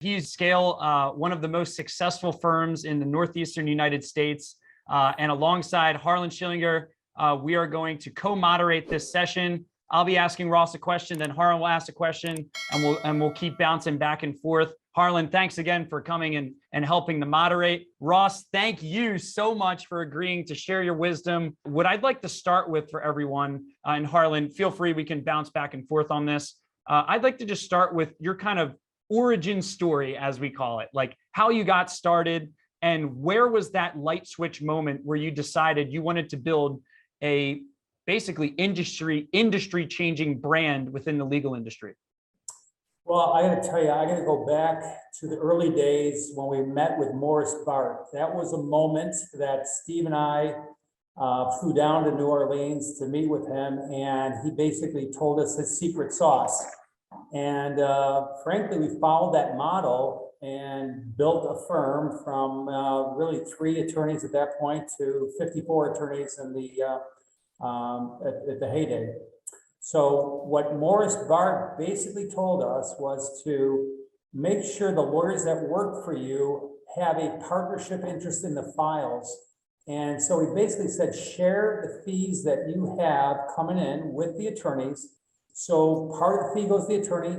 He's one of the most successful firms in the Northeastern United States. And alongside Harlan Schillinger, we are going to co-moderate this session. I'll be asking Ross a question, then Harlan will ask a question, and we'll keep bouncing back and forth. Harlan, thanks again for coming and helping to moderate. Ross, thank you so much for agreeing to share your wisdom. What I'd like to start with for everyone, and Harlan, feel free, we can bounce back and forth on this. I'd like to just start with your kind of origin story, as we call it, like how you got started and where was that light switch moment where you decided you wanted to build a basically industry changing brand within the legal industry? Well, I got to tell you, I got to go back to the early days when we met with Morris Bart. That was a moment that Steve and I flew down to New Orleans to meet with him, and he basically told us his secret sauce. And frankly, we followed that model and built a firm from really 3 attorneys at that point to 54 attorneys in the at the heyday. So what Morris Bart basically told us was to make sure the lawyers that work for you have a partnership interest in the files. And so he basically said, share the fees that you have coming in with the attorneys. So part of the fee goes to the attorney,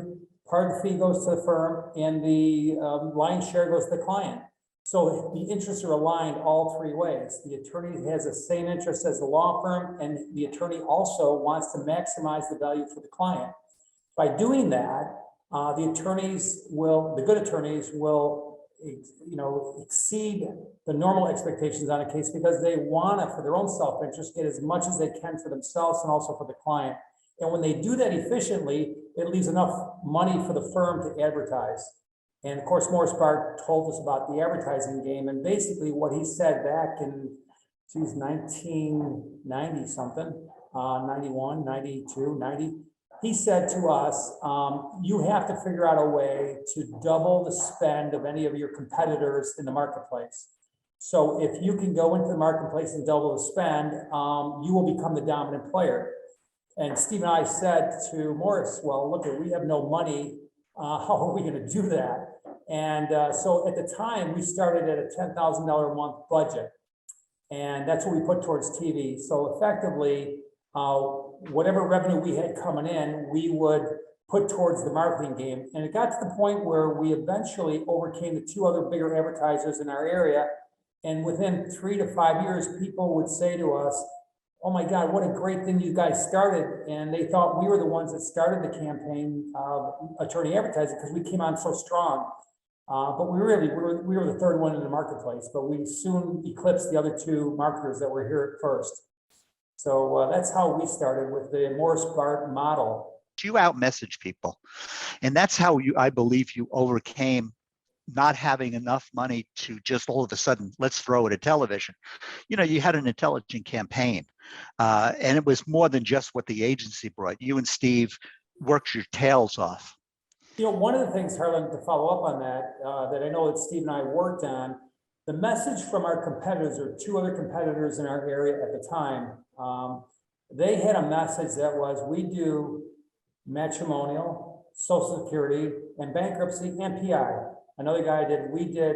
part of the fee goes to the firm, and the lion's share goes to the client. So the interests are aligned all 3 ways. The attorney has the same interest as the law firm, and the attorney also wants to maximize the value for the client. By doing that, the good attorneys will, exceed the normal expectations on a case because they want to, for their own self-interest, get as much as they can for themselves and also for the client. And when they do that efficiently, it leaves enough money for the firm to advertise. And of course, Morris Bart told us about the advertising game. And basically what he said back in 1990 something, 91, 92, 90, he said to us, you have to figure out a way to double the spend of any of your competitors in the marketplace. So if you can go into the marketplace and double the spend, you will become the dominant player. And Steve and I said to Morris, well, look, we have no money. How are we going to do that? And so at the time, we started at a $10,000 a month budget. And that's what we put towards TV. So effectively, whatever revenue we had coming in, we would put towards the marketing game. And it got to the point where we eventually overcame the 2 other bigger advertisers in our area. And within 3 to 5 years, people would say to us, oh my God, what a great thing you guys started. And they thought we were the ones that started the campaign of attorney advertising because we came on so strong. But we were the 3rd one in the marketplace, but we soon eclipsed the other 2 marketers that were here at first. So that's how we started with the Morris Bart model. You out-message people. And that's how I believe you overcame not having enough money to just all of a sudden, let's throw it at television. You had an intelligent campaign, and it was more than just what the agency brought. You and Steve worked your tails off. One of the things, Harlan, to follow up on that, that I know that Steve and I worked on, the message from our competitors, or 2 other competitors in our area at the time, they had a message that was, we do matrimonial, Social Security, and bankruptcy, and PI. Another guy we did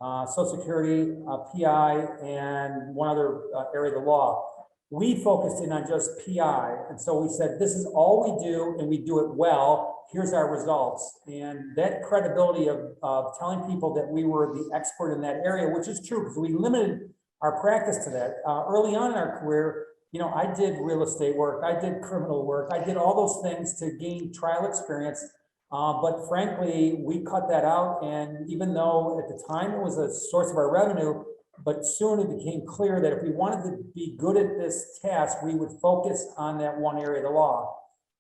Social Security, PI, and one other area of the law. We focused in on just PI. And so we said, this is all we do, and we do it well. Here's our results. And that credibility of telling people that we were the expert in that area, which is true, because we limited our practice to that. Early on in our career, I did real estate work, I did criminal work, I did all those things to gain trial experience. But frankly, we cut that out. And even though at the time it was a source of our revenue, but soon it became clear that if we wanted to be good at this task, we would focus on that one area of the law.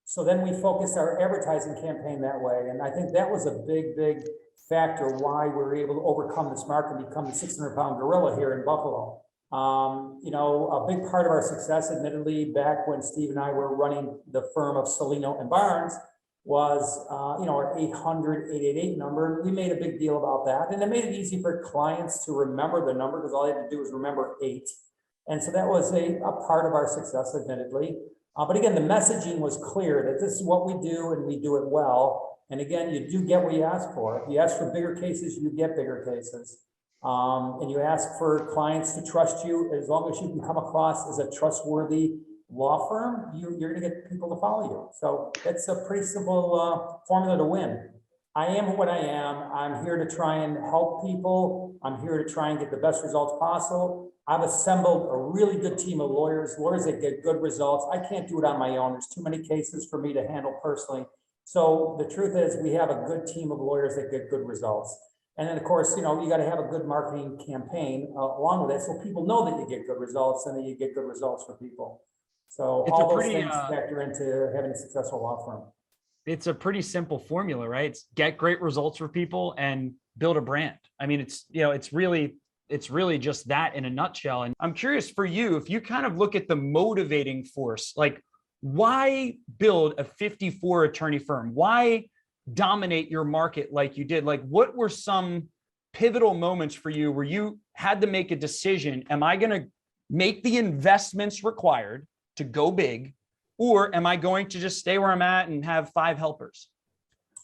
So then we focused our advertising campaign that way. And I think that was a big factor why we were able to overcome this market and become the 600-pound gorilla here in Buffalo. A big part of our success, admittedly, back when Steve and I were running the firm of Cellino and Barnes, was our 800-888 number. We made a big deal about that. And it made it easy for clients to remember the number because all they had to do was remember 8. And so that was a part of our success, admittedly. But again, the messaging was clear that this is what we do and we do it well. And again, you do get what you ask for. If you ask for bigger cases, you get bigger cases. And you ask for clients to trust you. As long as you can come across as a trustworthy law firm, you're going to get people to follow you. So it's a pretty simple formula to win. I am what I am. I'm here to try and help people. I'm here to try and get the best results possible. I've assembled a really good team of lawyers that get good results. I can't do it on my own. There's too many cases for me to handle personally. So the truth is we have a good team of lawyers that get good results. And then of course, you got to have a good marketing campaign along with it, so people know that you get good results and that you get good results for people. So all those things factor into having a successful law firm. It's a pretty simple formula, right? It's get great results for people and build a brand. I mean, it's really just that in a nutshell. And I'm curious for you, if you kind of look at the motivating force, like why build a 54 attorney firm? Why dominate your market like you did? Like, what were some pivotal moments for you where you had to make a decision? Am I going to make the investments required to go big? Or am I going to just stay where I'm at and have 5 helpers?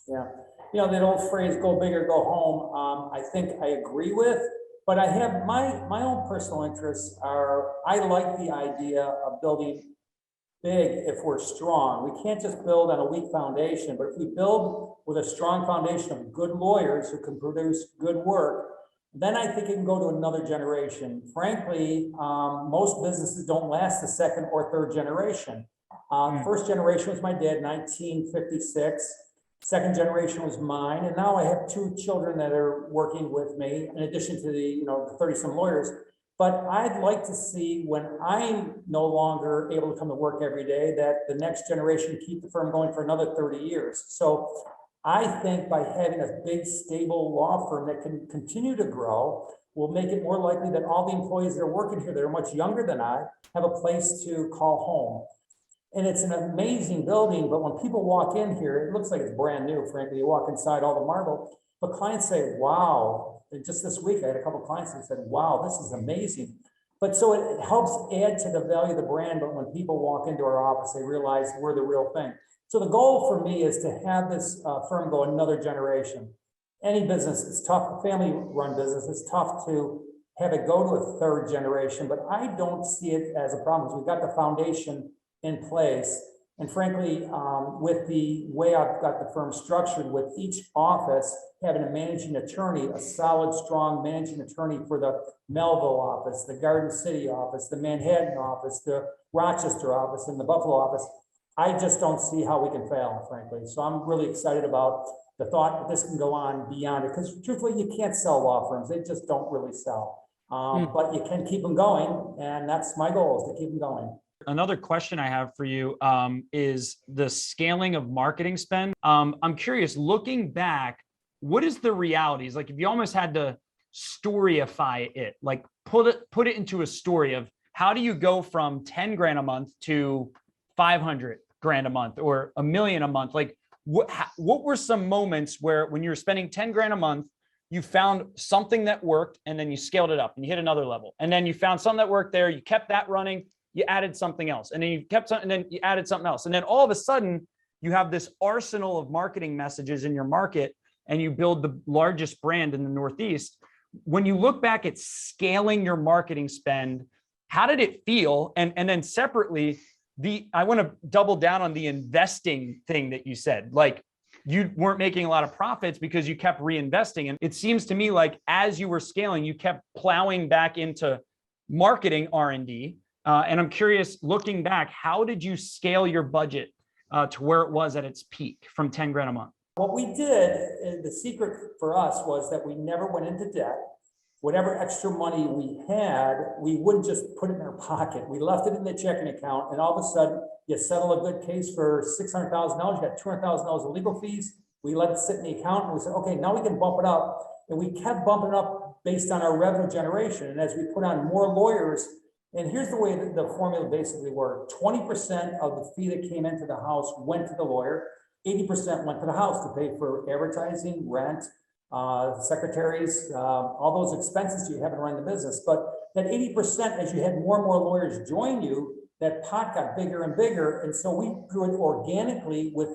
Yeah, that old phrase, go big or go home, I think I agree with, but I have my own personal interests I like the idea of building big if we're strong. We can't just build on a weak foundation, but if we build with a strong foundation of good lawyers who can produce good work, then I think it can go to another generation. Frankly, most businesses don't last the second or third generation. First generation was my dad, 1956. Second generation was mine. And now I have 2 children that are working with me, in addition to the 30-some lawyers. But I'd like to see, when I'm no longer able to come to work every day, that the next generation keep the firm going for another 30 years. So I think by having a big, stable law firm that can continue to grow will make it more likely that all the employees that are working here that are much younger than I have a place to call home. And it's an amazing building, but when people walk in here, it looks like it's brand new, frankly. You walk inside, all the marble, but clients say, wow. And just this week, I had a couple of clients that said, wow, this is amazing. But so it helps add to the value of the brand, but when people walk into our office, they realize we're the real thing. So the goal for me is to have this firm go another generation. Any business is tough, family-run business, it's tough to have it go to a third generation, but I don't see it as a problem. We've got the foundation in place. And frankly, with the way I've got the firm structured, with each office having a managing attorney, a solid, strong managing attorney for the Melville office, the Garden City office, the Manhattan office, the Rochester office, and the Buffalo office, I just don't see how we can fail, frankly. So I'm really excited about the thought that this can go on beyond it, because truthfully, you can't sell law firms. They just don't really sell. But you can keep them going, and that's my goal, is to keep them going. Another question I have for you is the scaling of marketing spend. I'm curious, looking back, what is the realities? Like if you almost had to storyify it, like put it into a story of how do you go from 10 grand a month to 500 grand a month or $1 million a month? Like what were some moments where when you were spending 10 grand a month, you found something that worked and then you scaled it up and you hit another level. And then you found something that worked there, you kept that running, you added something else, and then you kept something, and then you added something else. And then all of a sudden you have this arsenal of marketing messages in your market and you build the largest brand in the Northeast. When you look back at scaling your marketing spend, how did it feel? And then separately, I want to double down on the investing thing that you said. Like you weren't making a lot of profits because you kept reinvesting. And it seems to me like as you were scaling, you kept plowing back into marketing R&D. And I'm curious, looking back, how did you scale your budget to where it was at its peak from 10 grand a month? What we did, the secret for us was that we never went into debt. Whatever extra money we had, we wouldn't just put it in our pocket. We left it in the checking account, and all of a sudden, you settle a good case for $600,000. You got $200,000 of legal fees. We let it sit in the account, and we said, okay, now we can bump it up. And we kept bumping up based on our revenue generation. And as we put on more lawyers, and here's the way that the formula basically worked: 20% of the fee that came into the house went to the lawyer, 80% went to the house to pay for advertising, rent, secretaries, all those expenses you have to run the business. But that 80%, as you had more and more lawyers join you, that pot got bigger and bigger. And so we grew it organically with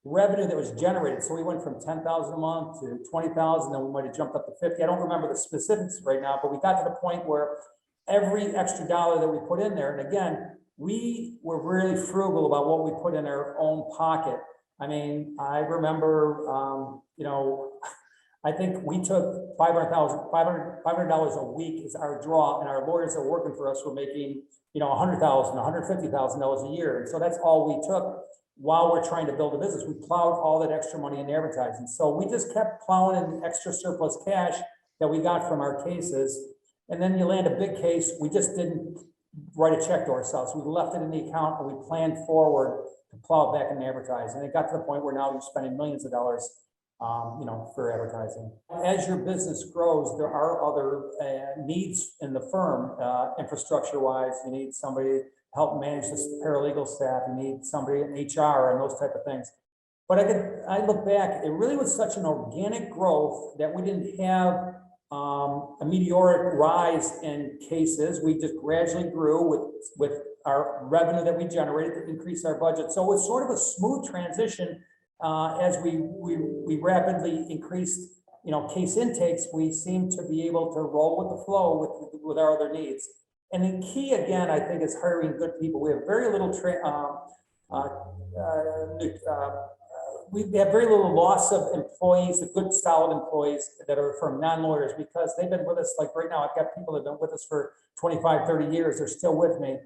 revenue that was generated. So we went from 10,000 a month to 20,000, then we might have jumped up to 50. I don't remember the specifics right now, but we got to the point where every extra dollar that we put in there, and again, we were really frugal about what we put in our own pocket. I mean, I remember, I think we took $500 a week as our draw, and our lawyers that were working for us were making, $100,000, $150,000 a year. And so that's all we took while we're trying to build a business. We plowed all that extra money in advertising. So we just kept plowing in extra surplus cash that we got from our cases. And then you land a big case, we just didn't write a check to ourselves. We left it in the account and we planned forward to plow it back in advertising. And it got to the point where now you're spending millions of dollars for advertising. As your business grows, there are other needs in the firm, infrastructure-wise. You need somebody to help manage the paralegal staff. You need somebody in HR and those type of things. But I look back, it really was such an organic growth that we didn't have a meteoric rise in cases. We just gradually grew with our revenue that we generated to increase our budget. So it was sort of a smooth transition. As we rapidly increased, case intakes, we seem to be able to roll with the flow with our other needs. And the key, again, I think, is hiring good people. We have very little we have very little loss of employees, the good, solid employees that are from non-lawyers, because they've been with us. Like right now, I've got people that have been with us for 25, 30 years. They're still with me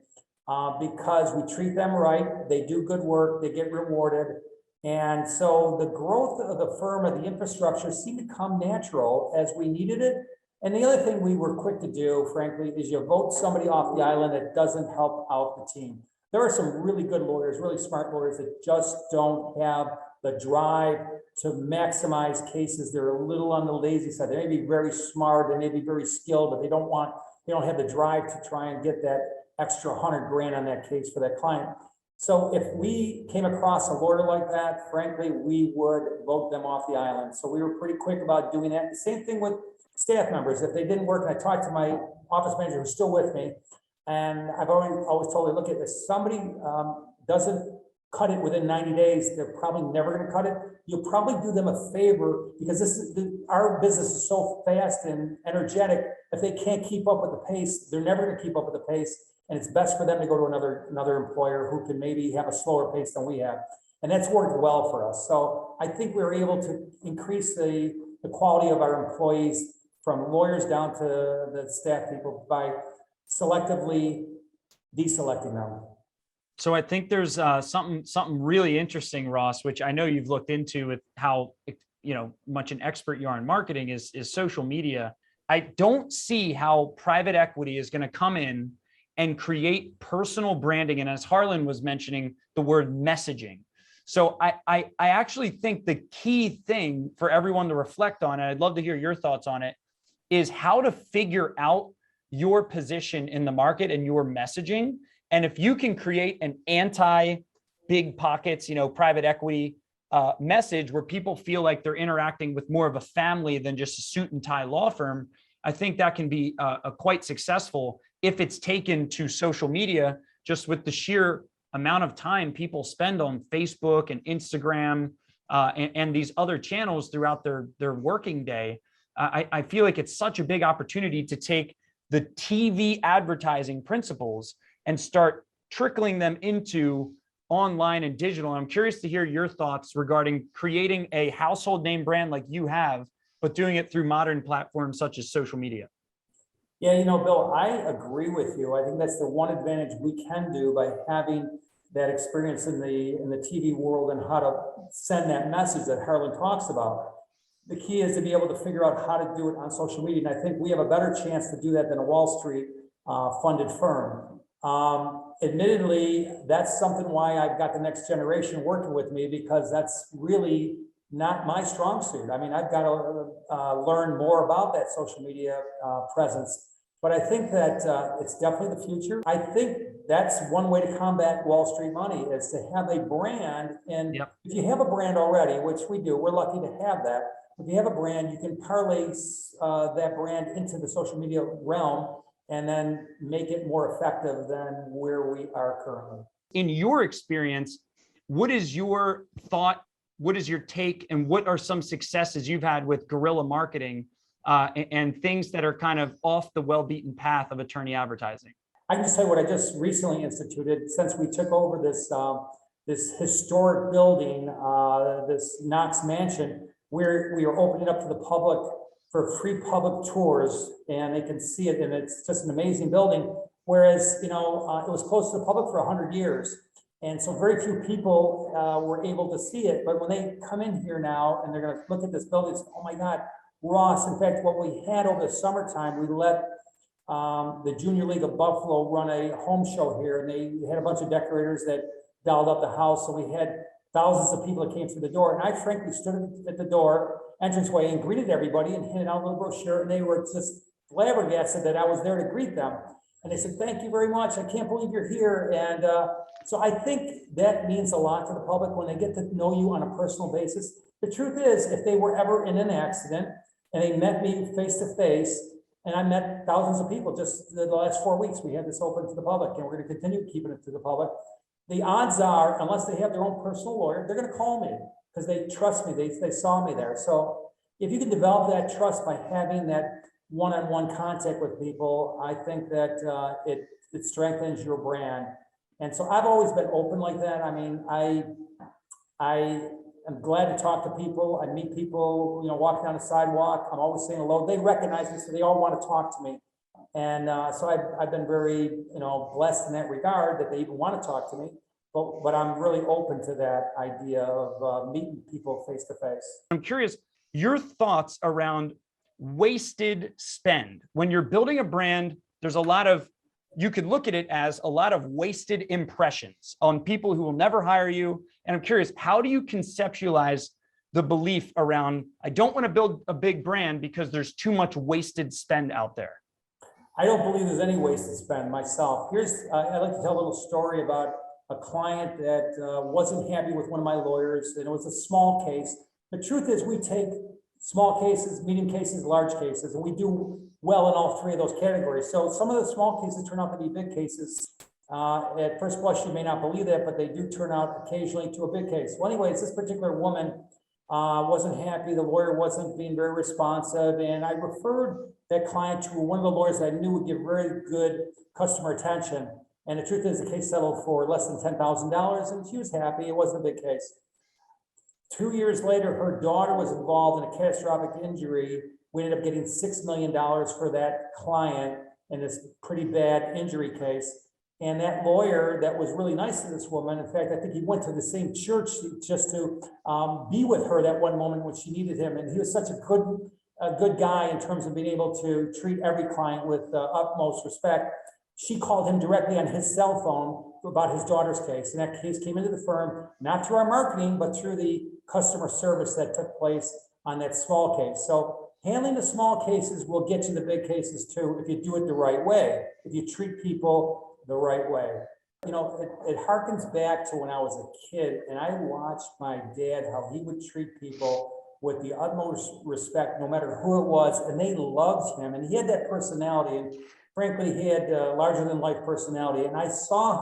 because we treat them right. They do good work. They get rewarded. And so the growth of the firm, of the infrastructure, seemed to come natural as we needed it. And the other thing we were quick to do, frankly, is you vote somebody off the island that doesn't help out the team. There are some really good lawyers, really smart lawyers that just don't have the drive to maximize cases. They're a little on the lazy side. They may be very smart, they may be very skilled, but they don't have the drive to try and get that extra $100 grand on that case for that client. So if we came across a lawyer like that, frankly, we would vote them off the island. So we were pretty quick about doing that. The same thing with staff members. If they didn't work, and I talked to my office manager who's still with me, and I've always told her, look, if somebody doesn't cut it within 90 days, they're probably never going to cut it. You'll probably do them a favor, because our business is so fast and energetic. If they can't keep up with the pace, they're never going to keep up with the pace. And it's best for them to go to another employer who can maybe have a slower pace than we have. And that's worked well for us. So I think we were able to increase the quality of our employees, from lawyers down to the staff people, by selectively deselecting them. So I think there's something really interesting, Ross, which I know you've looked into with how much an expert you are in marketing is social media. I don't see how private equity is going to come in and create personal branding. And as Harlan was mentioning, the word messaging. So I actually think the key thing for everyone to reflect on, and I'd love to hear your thoughts on it, is how to figure out your position in the market and your messaging. And if you can create an anti-big pockets, private equity message where people feel like they're interacting with more of a family than just a suit and tie law firm, I think that can be quite successful if it's taken to social media, just with the sheer amount of time people spend on Facebook and Instagram and these other channels throughout their working day. I feel like it's such a big opportunity to take the TV advertising principles and start trickling them into online and digital. And I'm curious to hear your thoughts regarding creating a household name brand like you have, but doing it through modern platforms such as social media. Yeah, Bill, I agree with you. I think that's the one advantage we can do by having that experience in the TV world and how to send that message that Harlan talks about. The key is to be able to figure out how to do it on social media. And I think we have a better chance to do that than a Wall Street funded firm. Admittedly, that's something why I've got the next generation working with me, because that's really not my strong suit. I mean, I've got to learn more about that social media presence, but I think that it's definitely the future. I think that's one way to combat Wall Street money, is to have a brand. And If you have a brand already, which we do, we're lucky to have that. If you have a brand, you can parlay that brand into the social media realm and then make it more effective than where we are currently. In your experience, what is your thought what is your take, and what are some successes you've had with guerrilla marketing and things that are kind of off the well-beaten path of attorney advertising? I can just tell you what I just recently instituted since we took over this this historic building, this Knox Mansion. We are opening up to the public for free public tours, and they can see it, and it's just an amazing building. Whereas, it was closed to the public for 100 years. And so very few people were able to see it. But when they come in here now and they're going to look at this building, it's, oh my God, Ross. In fact, what we had over the summertime, we let the Junior League of Buffalo run a home show here, and they had a bunch of decorators that dolled up the house. So we had thousands of people that came through the door. And I frankly stood at the door, entranceway, and greeted everybody and handed out a little brochure. And they were just flabbergasted that I was there to greet them. And they said, thank you very much. I can't believe you're here. And so I think that means a lot to the public when they get to know you on a personal basis. The truth is, if they were ever in an accident and they met me face to face, and I met thousands of people just the last 4 weeks, we had this open to the public, and we're going to continue keeping it to the public. The odds are, unless they have their own personal lawyer, they're going to call me because they trust me. They saw me there. So if you can develop that trust by having that one-on-one contact with people, I think that it strengthens your brand. And so I've always been open like that. I mean, I am glad to talk to people. I meet people, walking down the sidewalk. I'm always saying hello. They recognize me, so they all want to talk to me. And so I've been very, blessed in that regard that they even want to talk to me. But I'm really open to that idea of meeting people face to face. I'm curious, your thoughts around wasted spend. When you're building a brand, there's a lot of, you could look at it as a lot of wasted impressions on people who will never hire you. And I'm curious, how do you conceptualize the belief around, I don't want to build a big brand because there's too much wasted spend out there? I don't believe there's any wasted spend myself. I'd like to tell a little story about a client that wasn't happy with one of my lawyers, and it was a small case. The truth is, we take small cases, medium cases, large cases, and we do well in all three of those categories. So some of the small cases turn out to be big cases. At first blush, you may not believe that, but they do turn out occasionally to a big case. Well, anyways, this particular woman wasn't happy. The lawyer wasn't being very responsive, and I referred that client to one of the lawyers that I knew would give very good customer attention. And the truth is, the case settled for less than $10,000, and she was happy. It wasn't a big case. 2 years later, her daughter was involved in a catastrophic injury. We ended up getting $6 million for that client in this pretty bad injury case. And that lawyer that was really nice to this woman, in fact, I think he went to the same church just to be with her that one moment when she needed him. And he was such a good guy in terms of being able to treat every client with utmost respect. She called him directly on his cell phone about his daughter's case. And that case came into the firm, not through our marketing, but through the customer service that took place on that small case. So handling the small cases will get you the big cases too, if you do it the right way, if you treat people the right way. It harkens back to when I was a kid, and I watched my dad, how he would treat people with the utmost respect, no matter who it was, and they loved him. And he had that personality, and frankly, he had a larger than life personality. And I saw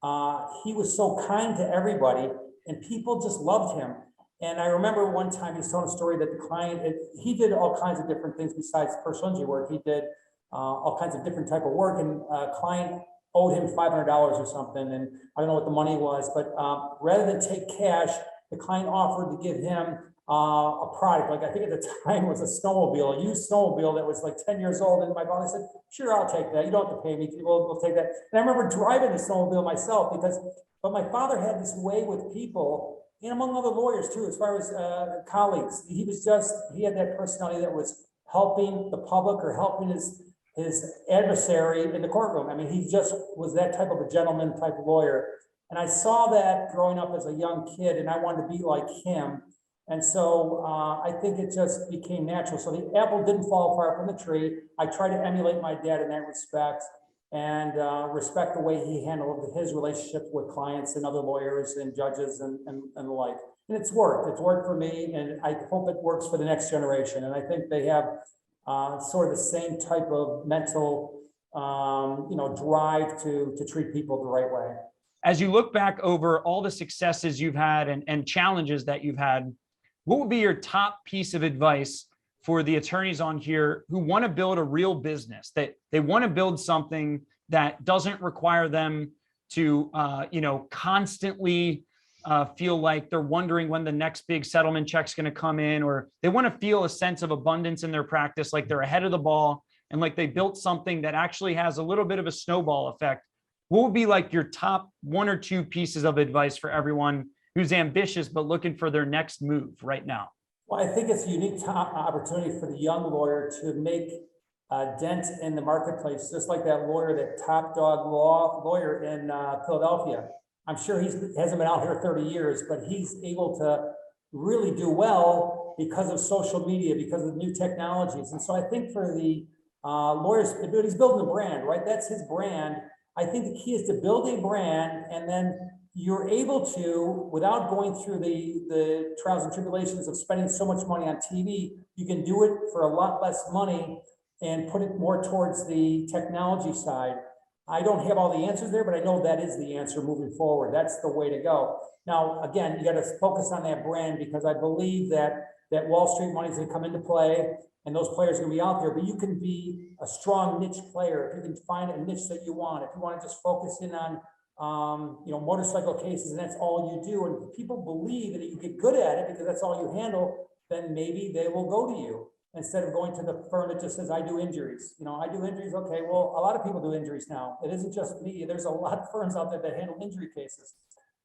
how he was so kind to everybody, and people just loved him. And I remember one time he was telling a story that the client, he did all kinds of different things besides personal injury work. He did all kinds of different type of work, and a client owed him $500 or something. And I don't know what the money was, but rather than take cash, the client offered to give him a product. Like I think at the time it was a snowmobile, a used snowmobile that was like 10 years old. And my father said, sure, I'll take that. You don't have to pay me. We'll take that. And I remember driving the snowmobile myself but my father had this way with people, and among other lawyers too, as far as colleagues. He had that personality that was helping the public or helping his adversary in the courtroom. I mean, he just was that type of a gentleman type of lawyer. And I saw that growing up as a young kid, and I wanted to be like him. And so I think it just became natural. So the apple didn't fall far from the tree. I try to emulate my dad in that respect, and respect the way he handled his relationship with clients and other lawyers and judges and the like. And it's worked. It's worked for me, and I hope it works for the next generation. And I think they have sort of the same type of mental, drive to treat people the right way. As you look back over all the successes you've had and challenges that you've had, what would be your top piece of advice for the attorneys on here who want to build a real business, that they want to build something that doesn't require them to, constantly feel like they're wondering when the next big settlement check's going to come in, or they want to feel a sense of abundance in their practice, like they're ahead of the ball and like they built something that actually has a little bit of a snowball effect? What would be like your top 1 or 2 pieces of advice for everyone who's ambitious but looking for their next move right now? Well, I think it's a unique opportunity for the young lawyer to make a dent in the marketplace, just like that lawyer, that top dog lawyer in Philadelphia. I'm sure he hasn't been out here 30 years, but he's able to really do well because of social media, because of new technologies. And so I think for the lawyers, he's building a brand, right? That's his brand. I think the key is to build a brand, and then you're able to, without going through the trials and tribulations of spending so much money on TV, you can do it for a lot less money and put it more towards the technology side. I don't have all the answers there, but I know that is the answer moving forward. That's the way to go. Now, again, you got to focus on that brand, because I believe that Wall Street money is going to come into play and those players are going to be out there, but you can be a strong niche player. If you can find a niche that you want, if you want to just focus in on motorcycle cases, and that's all you do, and if people believe that you get good at it because that's all you handle, then maybe they will go to you instead of going to the firm that just says, I do injuries. I do injuries. Okay, well, a lot of people do injuries now. It isn't just me. There's a lot of firms out there that handle injury cases.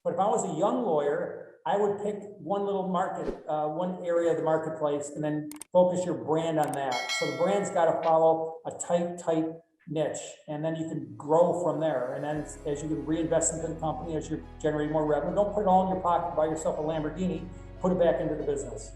But if I was a young lawyer, I would pick one little market, one area of the marketplace, and then focus your brand on that. So the brand's got to follow a tight niche, and then you can grow from there. And then as you can reinvest into the company, as you're generating more revenue, don't put it all in your pocket, buy yourself a Lamborghini, put it back into the business.